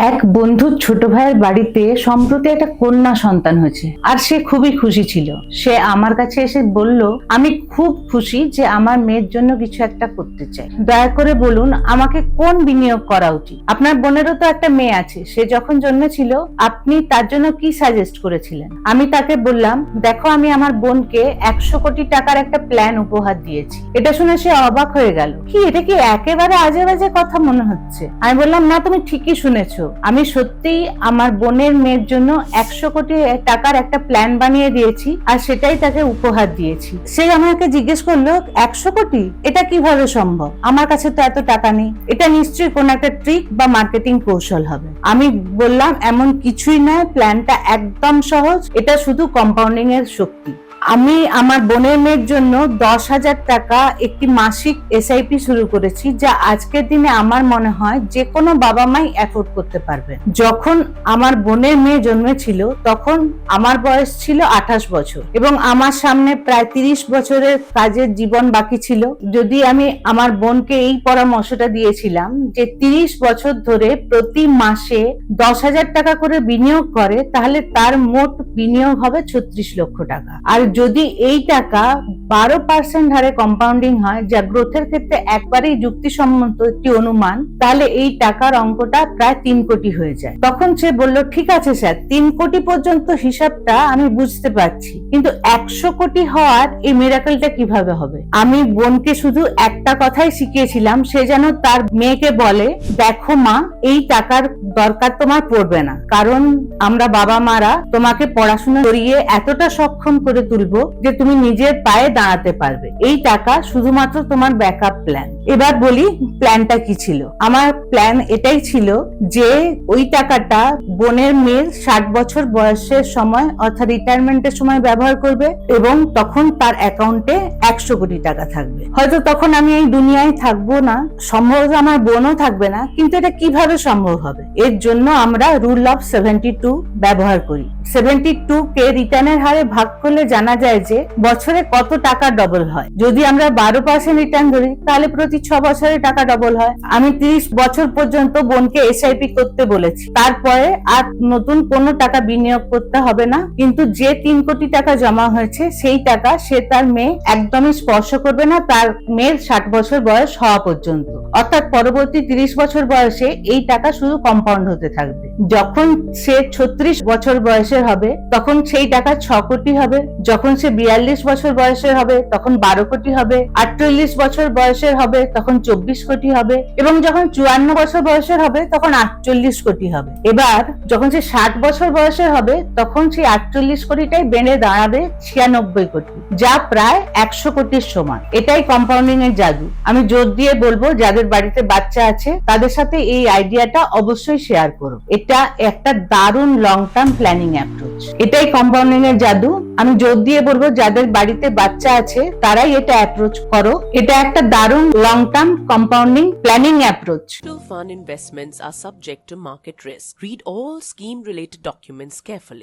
এক বন্ধুর ছোট ভাইয়ের বাড়িতে সম্প্রতি একটা কন্যা সন্তান হয়েছে আর সে খুবই খুশি ছিল। সে আমার কাছে এসে বলল, আমি খুব খুশি যে আমার মেয়ের জন্য কিছু একটা করতে চাই, দয়া করে বলুন আমাকে কোন বিনিয়োগ করা উচিত। আপনার বোনেরও তো একটা মেয়ে আছে, সে যখন জন্মেছিল আপনি তার জন্য কি সাজেস্ট করেছিলেন? আমি তাকে বললাম, দেখো আমি আমার বোনকে 100 কোটি টাকার একটা প্ল্যান উপহার দিয়েছি। এটা শুনে সে অবাক হয়ে গেল, কি এটা কি একেবারে আজে বাজে কথা মনে হচ্ছে? আমি বললাম, না তুমি ঠিকই শুনেছো, আমি সত্যিই আমার বোনের মেয়ের জন্য 100 কোটি টাকার একটা প্ল্যান বানিয়ে দিয়েছি আর সেটাই তাকে উপহার দিয়েছি। সে আমাকে জিজ্ঞেস করলো, 100 কোটি এটা কিভাবে সম্ভব? আমার কাছে তো এত টাকা নেই, এটা নিশ্চয়ই কোন একটা ট্রিক বা মার্কেটিং কৌশল হবে। আমি বললাম, এমন কিছুই নয়, প্ল্যানটা একদম সহজ, এটা শুধু কম্পাউন্ডিং এর শক্তি। আমি আমার বোনের মেয়ের জন্য 10,000 টাকা একটি মাসিক এসআইপি শুরু করেছি, যা আজকের দিনে আমার মনে হয় যে কোনো বাবা মাই অ্যাফোর্ড করতে পারবে। যখন আমার বোনের মেয়ে জন্মেছিল তখন আমার বয়স ছিল 28 বছর এবং আমার সামনে প্রায় 30 বছরের কাজের জীবন বাকি ছিল। যদি আমি আমার বোনকে এই পরামর্শটা দিয়েছিলাম যে 30 বছর ধরে প্রতি মাসে 10,000 টাকা করে বিনিয়োগ করে, তাহলে তার মোট বিনিয়োগ হবে 36 লক্ষ টাকা। আর যদি এই টাকা 12% হারে কম্পাউন্ডিং হয়, যা গ্রোথের ক্ষেত্রে একবারেই যুক্তিসম্মত একটি অনুমান, তাহলে এই টাকার অঙ্কটা প্রায় 3 কোটি হয়ে যায়। তখন সে বলল, ঠিক আছে স্যার, 3 কোটি পর্যন্ত হিসাবটা আমি বুঝতে পারছি, কিন্তু 100 কোটি হওয়ার এই মিরাকলটা কিভাবে হবে? আমি বোনকে শুধু একটা কথাই শিখিয়েছিলাম, সে যেন তার মেয়েকে বলে, দেখো মা, এই টাকার দরকার তোমার পড়বে না, কারণ আমরা বাবা মারা তোমাকে পড়াশোনা করিয়ে এতটা সক্ষম করে তুলবো যে তুমি নিজের পায়ে দাঁড়াতে পারবে। এই টাকা শুধুমাত্র তোমার ব্যাকআপ প্ল্যান। এবার বলি প্ল্যানটা কি ছিল। আমার প্ল্যান এটাই ছিল যে ওই টাকাটা বোনের মেয়ের 60 বছর বয়সের সময় অর্থাৎ রিটায়ারমেন্টের সময় ব্যবহার করবে এবং তখন তার অ্যাকাউন্টে 100 কোটি টাকা থাকবে। হয়তো তখন আমি এই দুনিয়ায় থাকবো না, সম্ভবত আমার বোনও থাকবে না, কিন্তু এটা কিভাবে সম্ভব হবে? এর জন্য আমরা রুল অফ 72 ব্যবহার করি। 72 কে রিটার্নের হারে ভাগ করলে জানা যায় যে বছরে কত টাকা ডবল হয়। যদি আমরা 12% রিটার্ন ধরি, তাহলে প্রতি 6 বছরে টাকা ডবল হয়। আমি 30 বছর পর্যন্ত বোনকে এসআইপি করতে বলেছি, তারপরে আর নতুন কোনো টাকা বিনিয়োগ করতে হবে না, কিন্তু যে 3 কোটি টাকা জমা হয়েছে সেই টাকা সে তার মেয়ে একদমই স্পর্শ করবে না, তার মেয়ের 60 বছর বয়স হওয়া পর্যন্ত। অর্থাৎ পরবর্তী 30 বছর বয়সে এই টাকা শুধু কম্পাউন্ড হতে থাকবে। যখন সে 36 বছর বয়সের হবে তখন সেই টাকা 6 কোটি হবে। যখন সে 42 বছর বয়সের হবে তখন 12 কোটি হবে। 48 বছর বয়সের হবে তখন 24 কোটি হবে এবং যখন 54 বছর বয়সের হবে তখন 48 কোটি হবে। এবার যখন সে 60 বছর বয়সের হবে তখন সেই 48 কোটিটাই বেড়ে দাঁড়াবে 96 কোটি, যা প্রায় 100 কোটির সমান। এটাই কম্পাউন্ডিং এর জাদু। আমি জোর দিয়ে বলবো, যাদের বাড়িতে বাচ্চা আছে তাদের সাথে এই আইডিয়াটা অবশ্যই শেয়ার করো। এটা একটা দারুণ লং টার্ম প্ল্যানিং অ্যাপ্রোচ। এটাই কম্পাউন্ডিং এর জাদু। আমি জোর দিয়ে বলবো, যাদের বাড়িতে বাচ্চা আছে তারাই এটা অ্যাপ্রোচ করো। এটা একটা দারুণ long term compounding planning approach. Mutual fund investments are subject to market risk. Read all scheme related documents carefully.